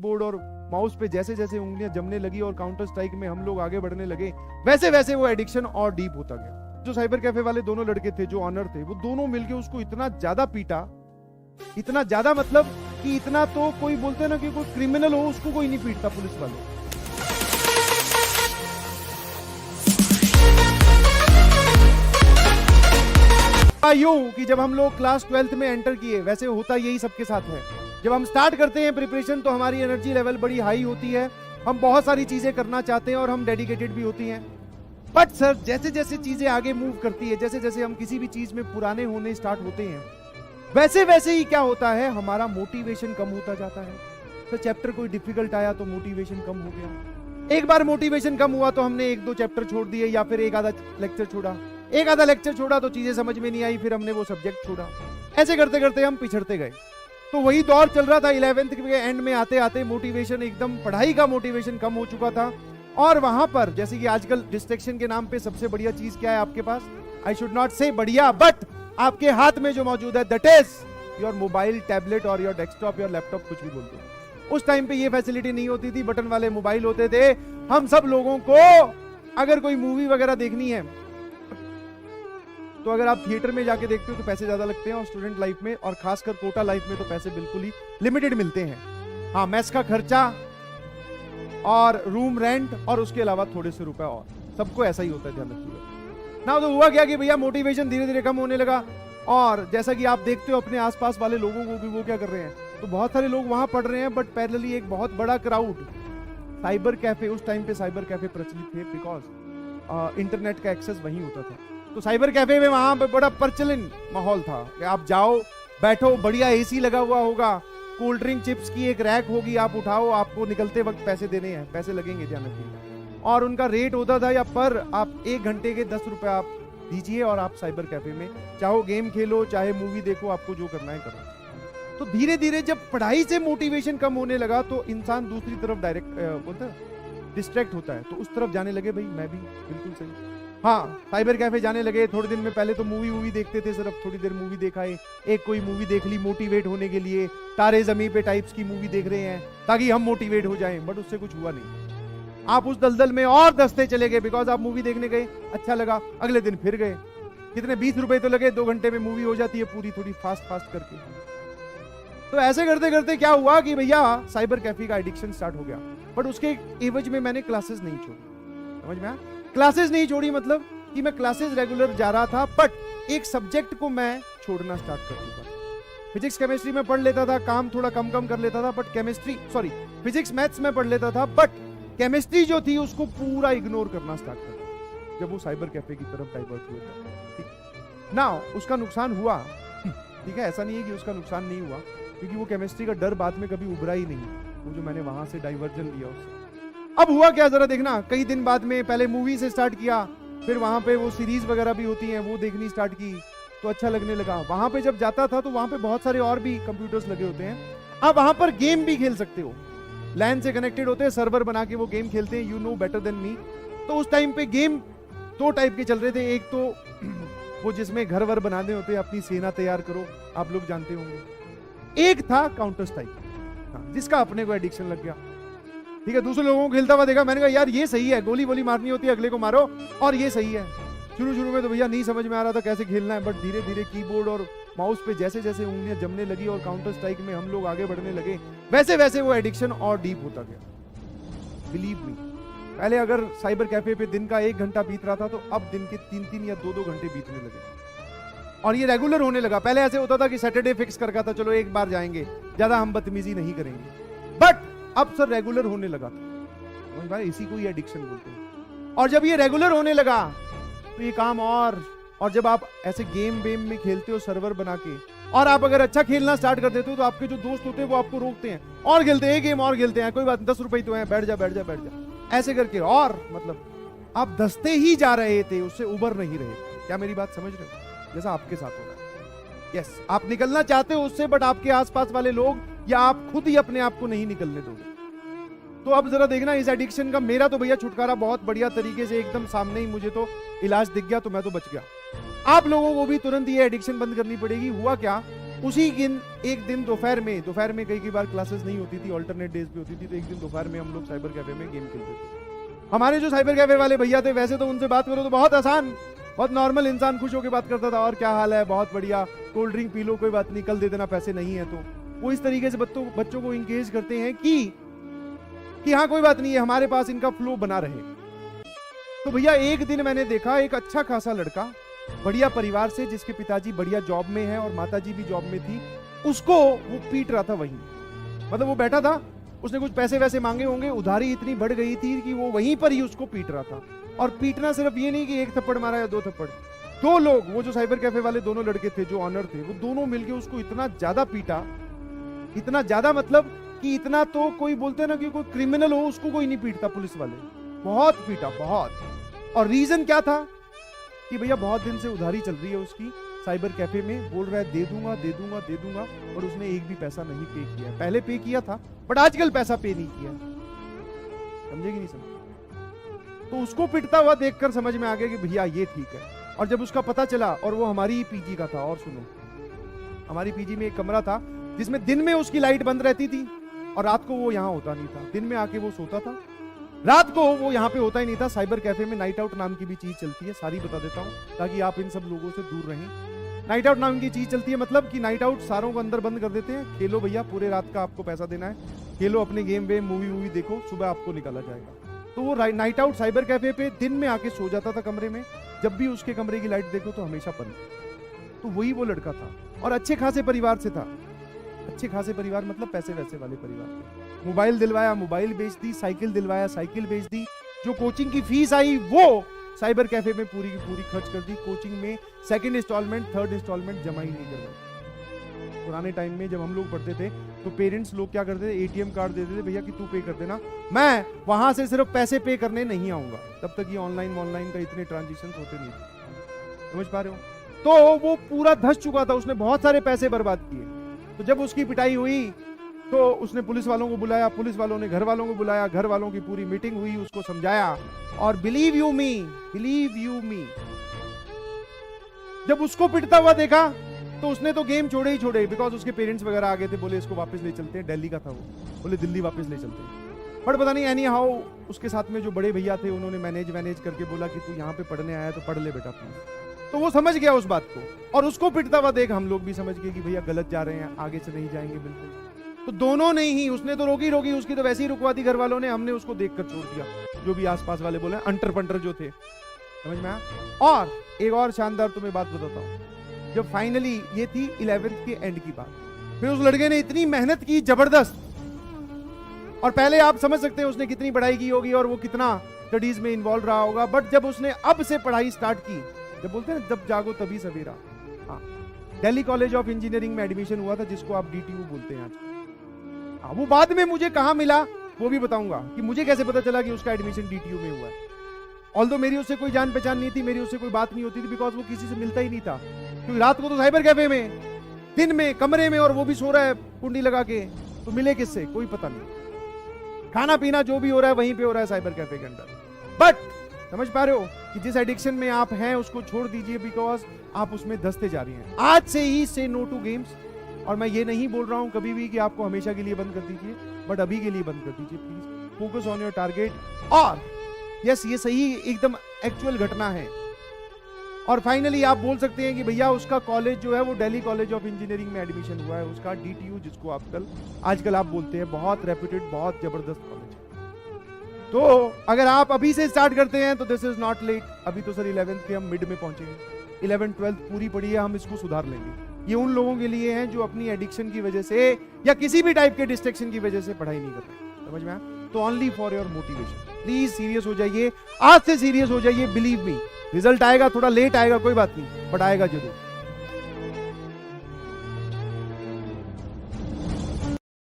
Board और mouse पे जैसे जैसे उंगलियां जमने लगी और काउंटर स्ट्राइक में हम लोग आगे बढ़ने लगे, वैसे वैसे वो एडिक्शन और डीप होता गया। जो साइबर कैफे वाले दोनों लड़के थे जो ऑनर थे, वो दोनों मिलके उसको इतना ज्यादा पीटा, इतना ज्यादा मतलब कि इतना तो कोई बोलते ना कि कोई क्रिमिनल हो उसको कोई नहीं पीटता पुलिस वाले। यूं कि जब हम लोग क्लास 12th में एंटर किए, वैसे होता यही सबके साथ है, जब हम स्टार्ट करते हैं प्रिपरेशन तो हमारी एनर्जी लेवल बड़ी हाई होती है, हम बहुत सारी चीजें करना चाहते हैं और हम डेडिकेटेड भी होती हैं। बट सर जैसे जैसे चीजें आगे मूव करती है, जैसे जैसे हम किसी भी चीज में पुराने होने स्टार्ट होते हैं, वैसे वैसे ही क्या होता है, हमारा मोटिवेशन कम होता जाता है। तो चैप्टर कोई डिफिकल्ट आया तो मोटिवेशन कम हो गया। एक बार मोटिवेशन कम हुआ तो हमने एक दो चैप्टर छोड़ दिए या फिर एक आधा लेक्चर छोड़ा, एक आधा लेक्चर छोड़ा तो चीजें समझ में नहीं आई, फिर हमने वो सब्जेक्ट छोड़ा। ऐसे करते करते हम पिछड़ते गए। तो वही दौर चल रहा था। 11th के एंड में आते आते मोटिवेशन एकदम, पढ़ाई का मोटिवेशन कम हो चुका था। और वहां पर जैसे कि आजकल डिस्ट्रैक्शन के नाम पे सबसे बढ़िया चीज क्या है आपके पास, आई शुड नॉट से बढ़िया, बट आपके हाथ में जो मौजूद है, that is your mobile, tablet और योर डेस्कटॉप, योर लैपटॉप, कुछ भी बोलते हैं। उस टाइम पे ये फैसिलिटी नहीं होती थी, बटन वाले मोबाइल होते थे। हम सब लोगों को अगर कोई मूवी वगैरह देखनी है तो अगर आप थिएटर में जाके देखते हो तो पैसे ज्यादा लगते हैं, और स्टूडेंट लाइफ में और खासकर कोटा लाइफ में तो पैसे बिल्कुल ही लिमिटेड मिलते हैं। हाँ, मेस का खर्चा और रूम रेंट और उसके अलावा थोड़े से रुपए, और सबको ऐसा ही होता है, ध्यान रखिएगा ना। तो हुआ क्या कि भैया मोटिवेशन धीरे धीरे कम होने लगा, और जैसा कि आप देखते हो अपने आसपास वाले लोगों को भी, वो क्या कर रहे हैं, तो बहुत सारे लोग वहां पढ़ रहे हैं, बट पैरेलली एक बहुत बड़ा क्राउड साइबर कैफे, उस टाइम पे साइबर कैफे प्रचलित थे बिकॉज इंटरनेट का एक्सेस वहीं होता था। तो साइबर कैफे में वहां पे बड़ा प्रचलन माहौल था कि आप जाओ, बैठो, बढ़िया एसी लगा हुआ होगा, कोल्ड ड्रिंक चिप्स की एक रैक होगी, आप उठाओ, आपको निकलते वक्त पैसे देने हैं, पैसे लगेंगे, ध्यान रखिएगा। और उनका रेट होता था या पर आप 1 घंटे के 10 रुपए आप दीजिए और आप साइबर कैफे में चाहो गेम खेलो, चाहे मूवी देखो, आपको जो करना है करो। तो धीरे धीरे जब पढ़ाई से मोटिवेशन कम होने लगा तो इंसान दूसरी तरफ डायरेक्ट बोलते हैं डिस्ट्रैक्ट होता है, तो उस तरफ जाने लगे। भाई मैं भी बिल्कुल सही, हाँ, साइबर कैफे जाने लगे। थोड़े दिन में पहले तो मूवी देखते थे, सिर्फ थोड़ी देर मूवी देखा है, एक कोई मूवी देख ली मोटिवेट होने के लिए, तारे जमीन पे टाइप्स की मूवी देख रहे हैं ताकि हम मोटिवेट हो जाएं, बट उससे कुछ हुआ नहीं। आप उस दलदल में और दसते चले गए, बिकॉज आप मूवी देखने गए, अच्छा लगा, अगले दिन फिर गए, कितने 20 रुपए तो लगे, 2 घंटे में मूवी हो जाती है पूरी, थोड़ी फास्ट फास्ट करके। तो ऐसे करते करते क्या हुआ कि भैया साइबर कैफे का एडिक्शन स्टार्ट हो गया, बट उसके एवज में मैंने क्लासेस नहीं छोड़ी। समझ में आया? क्लासेस नहीं छोड़ी मतलब कि मैं क्लासेस रेगुलर जा रहा था, बट एक सब्जेक्ट को मैं छोड़ना स्टार्ट कर चुका था। फिजिक्स केमिस्ट्री में पढ़ लेता था, काम थोड़ा कम कम कर लेता था, बट फिजिक्स मैथ्स में पढ़ लेता था, बट केमिस्ट्री जो थी उसको पूरा इग्नोर करना स्टार्ट कर दिया जब वो साइबर कैफे की तरफ डाइवर्ट हुआ था। ना उसका नुकसान हुआ, ठीक है, ऐसा नहीं है कि उसका नुकसान नहीं हुआ, क्योंकि वो केमिस्ट्री का डर बाद में कभी उभरा ही नहीं, वो जो मैंने वहां से डाइवर्जन लिया उससे। अब हुआ क्या जरा देखना, कई दिन बाद में पहले मूवी से स्टार्ट किया, फिर वहां पे वो सीरीज वगैरह भी होती हैं वो देखनी स्टार्ट की, तो अच्छा लगने लगा। वहां पे जब जाता था तो वहां पे बहुत सारे और भी कंप्यूटर्स लगे होते हैं, आप वहां पर गेम भी खेल सकते हो, लैन से कनेक्टेड होते हैं, सर्वर बना के वो गेम खेलते हैं, you know better than me. तो उस टाइम पे गेम 2 टाइप के चल रहे थे, एक तो वो जिसमें घर वर बनाने होते हैं, अपनी सेना तैयार करो, आप लोग जानते होंगे। एक था काउंटर स्ट्राइक, जिसका अपने को एडिक्शन लग गया, ठीक है। दूसरे लोगों को खेलता हुआ देखा, मैंने कहा यार ये सही है, गोली वोली मारनी होती है, अगले को मारो, और ये सही है। शुरू में तो भैया नहीं समझ में आ रहा था कैसे खेलना है, बट धीरे धीरे कीबोर्ड और माउस पे जैसे जैसे उंगलियां जमने लगी और काउंटर स्ट्राइक में हम लोग आगे बढ़ने लगे, वैसे वैसे वो एडिक्शन और डीप होता गया। बिलीव मी, पहले अगर साइबर कैफे पे दिन का 1 घंटा बीत रहा था, तो अब दिन के 3-3 या 2-2 घंटे बीतने लगे, और ये रेगुलर होने लगा। पहले ऐसे होता था कि सैटरडे फिक्स कर था, चलो एक बार जाएंगे, ज्यादा हम बदतमीजी नहीं करेंगे, बट अब सर रेगुलर होने लगा था भाई, इसी को ही एडिक्शन बोलते हैं। और जब ये रेगुलर होने लगा तो ये काम और जब आप ऐसे गेम वेम में खेलते हो सर्वर बना के, और आप अगर अच्छा खेलना स्टार्ट कर देते हो तो आपके जो दोस्त होते हैं वो आपको रोकते हैं, और खेलते हैं, गेम और खेलते हैं, कोई बात 10 रुपए तो है, बैठ जा, ऐसे करके, और मतलब आप धसते ही जा रहे थे, उससे उबर नहीं रहे। क्या मेरी बात समझ रहे हो? जैसा आपके साथ हो रहा है। यस, आप निकलना चाहते हो उससे, बट आपके आसपास वाले लोग या आप खुद ही अपने आप को नहीं निकलने दोगे। तो अब जरा देखना इस एडिक्शन का, मेरा तो भैया छुटकारा बहुत बढ़िया तरीके से एकदम सामने ही मुझे तो इलाज दिख गया, तो मैं तो बच गया। आप लोगों को भी तुरंत ये एडिक्शन बंद करनी पड़ेगी। हुआ क्या उसी दिन एक दिन दोपहर में कई बार क्लासेस नहीं होती थी, ऑल्टरनेट डेज पे होती थी, तो एक दिन दोपहर में हम लोग साइबर कैफे में गेम खेलते थे। हमारे जो साइबर कैफे वाले भैया थे, वैसे तो उनसे बात करो तो बहुत आसान, बहुत नॉर्मल इंसान खुश होकर बात करता था, और क्या हाल है, बहुत बढ़िया, कोल्ड ड्रिंक पी लो, कोई बात नहीं, कल दे देना, पैसे नहीं है। तो वो इस तरीके से बच्चों को इंगेज करते हैं कि हाँ कोई बात नहीं है, हमारे पास इनका फ्लो बना रहे। तो भैया एक दिन मैंने देखा एक अच्छा खासा लड़का, बढ़िया परिवार से, जिसके पिताजी बढ़िया जॉब में है और माताजी भी जॉब में थी, उसको वो पीट रहा था वहीं। मतलब वो बैठा था, उसने कुछ पैसे वैसे मांगे होंगे, उधारी इतनी बढ़ गई थी कि वो वहीं पर ही उसको पीट रहा था। और पीटना सिर्फ ये नहीं कि एक थप्पड़ मारा या 2 थप्पड़, 2 लोग, वो जो साइबर कैफे वाले दोनों लड़के थे जो ऑनर थे, वो दोनों मिलके उसको इतना ज्यादा पीटा, इतना ज्यादा, मतलब कि इतना तो कोई बोलते ना कि कोई क्रिमिनल हो उसको कोई नहीं पीटता, पुलिस वाले बहुत पीटा, बहुत। और रीजन क्या था कि भैया बहुत दिन से उधारी चल रही है उसकी साइबर कैफे में, बोल रहा है दे दूंगा दे दूंगा दे दूंगा, और उसने एक भी पैसा नहीं पे किया। पहले पे किया था बट आजकल पैसा पे नहीं किया। समझे कि नहीं समझे? तो उसको पिटता हुआ देखकर समझ में आ गया कि भैया ये ठीक है। और जब उसका पता चला, और वो हमारी ही पीजी का था, और सुनो, हमारी पीजी में एक कमरा था जिसमें दिन में उसकी लाइट बंद रहती थी और रात को वो यहाँ होता नहीं था। दिन में आके वो सोता था, रात को वो यहाँ पे होता ही नहीं था। साइबर कैफे में नाइट आउट नाम की भी चीज चलती है, सारी बता देता हूँ ताकि आप इन सब लोगों से दूर रहें। नाइट आउट नाम की चीज चलती है, मतलब कि नाइट आउट सारों को अंदर बंद कर देते हैं, खेलो भैया, पूरे रात का आपको पैसा देना है, खेलो अपने गेम वेम, मूवी देखो, सुबह आपको निकाला जाएगा। तो वो नाइट आउट साइबर कैफे पे दिन में आके सो जाता था कमरे में, जब भी उसके कमरे की लाइट देखो तो हमेशा बंद। तो वही वो लड़का था, और अच्छे खासे परिवार से था। अच्छे खासे परिवार मतलब पैसे वैसे वाले परिवार थे। मोबाइल दिलवाया, मोबाइल बेच दी, साइकिल दिलवाया, साइकिल बेच दी। जो कोचिंग की फीस आई वो साइबर कैफे में पूरी की पूरी खर्च कर दी। कोचिंग में सेकंड इंस्टॉलमेंट, थर्ड इंस्टॉलमेंट जमा ही नहीं करवाई। पुराने टाइम में जब हम लोग पढ़ते थे तो पेरेंट्स लोग क्या करते थे, एटीएम कार्ड देते थे, भैया कि तू पे कर देना, मैं वहां से सिर्फ पैसे पे करने नहीं आऊंगा। तब तक ये ऑनलाइन का इतने ट्रांजेक्शन होते नहीं थे, समझ पा रहे हो? तो वो पूरा धस चुका था, उसने बहुत सारे पैसे बर्बाद किए। तो जब उसकी पिटाई हुई तो उसने पुलिस वालों को बुलाया, पुलिस वालों ने घर वालों को बुलाया, घर वालों की पूरी मीटिंग हुई, उसको समझाया। और बिलीव यू मी, जब उसको पिटता हुआ देखा तो उसने तो गेम छोड़े ही छोड़े, बिकॉज उसके पेरेंट्स वगैरह आ गए थे, बोले इसको वापस ले चलते हैं, दिल्ली का था वो, बोले दिल्ली वापस ले चलते हैं। बट पता नहीं एनी हाउ उसके साथ में जो बड़े भैया थे उन्होंने मैनेज करके बोला कि तू यहाँ पे पढ़ने आया तो पढ़ ले बेटा प्लीज। तो वो समझ गया उस बात को, और उसको पिटता हुआ देख हम लोग भी समझ गए कि भैया गलत जा रहे हैं, आगे से नहीं जाएंगे बिल्कुल। तो दोनों ने ही, उसने तो रोकी, उसकी तो वैसे ही रुकवा दी घर वालों ने, हमने उसको देखकर छोड़ दिया। जो भी आसपास वाले बोले अंटर पंटर जो थे, समझ में आया। और एक और शानदार तुम्हें बात बताता हूँ, जब फाइनली, ये थी 11th के एंड की बात, फिर उस लड़के ने इतनी मेहनत की जबरदस्त, और पहले आप समझ सकते हैं उसने कितनी पढ़ाई की होगी और वो कितना स्टडीज में इन्वॉल्व रहा होगा। बट जब उसने अब से पढ़ाई स्टार्ट की, जब बोलते हैं जब जागो तभी सवेरा, हाँ, दिल्ली कॉलेज ऑफ इंजीनियरिंग में एडमिशन हुआ था, जिसको आप DTU बोलते हैं आजकल। हाँ, वो बाद में मुझे कहाँ मिला वो भी बताऊंगा कि मुझे कैसे पता चला कि उसका एडमिशन DTU में हुआ है। ऑल्दो मेरी उससे कोई जान पहचान नहीं थी, मेरी उससे कोई बात नहीं होती थी, बिकॉज वो किसी से मिलता ही नहीं था, क्योंकि रात को तो साइबर कैफे में, दिन में कमरे में, और वो भी सो रहा है कुंडी लगा के, तो मिले किससे कोई पता नहीं। खाना पीना जो भी हो रहा है वहीं पे हो रहा है साइबर कैफे के अंदर। बट समझ पा रहे हो कि जिस एडिक्शन में आप हैं उसको छोड़ दीजिए, बिकॉज आप उसमें धंसते जा रही हैं। आज से ही से नो टू गेम्स। और मैं ये नहीं बोल रहा हूं कभी भी कि आपको हमेशा के लिए बंद कर दीजिए, बट अभी के लिए बंद कर दीजिए please. Focus on your target. और यस, ये सही एकदम एक्चुअल घटना है। और फाइनली आप बोल सकते हैं कि भैया उसका कॉलेज जो है वो दिल्ली कॉलेज ऑफ इंजीनियरिंग में एडमिशन हुआ है, उसका DTU, जिसको आजकल आप बोलते हैं, बहुत रेप्यूटेड, बहुत जबरदस्त कॉलेज। तो अगर आप अभी से स्टार्ट करते हैं तो दिस इज नॉट लेट। अभी तो सर 11th के हम मिड में पहुंचेंगे, 11th 12th पूरी पड़ी है, हम इसको सुधार लेंगे। ये उन लोगों के लिए है जो अपनी एडिक्शन की वजह से या किसी भी टाइप के डिस्ट्रैक्शन की वजह से पढ़ाई नहीं कर रहे, समझ में आया? तो only for your motivation. Please serious हो जाइए, आज से सीरियस हो जाइए, बिलीव मी। रिजल्ट आएगा, थोड़ा लेट आएगा, कोई बात नहीं, बट आएगा जरूर।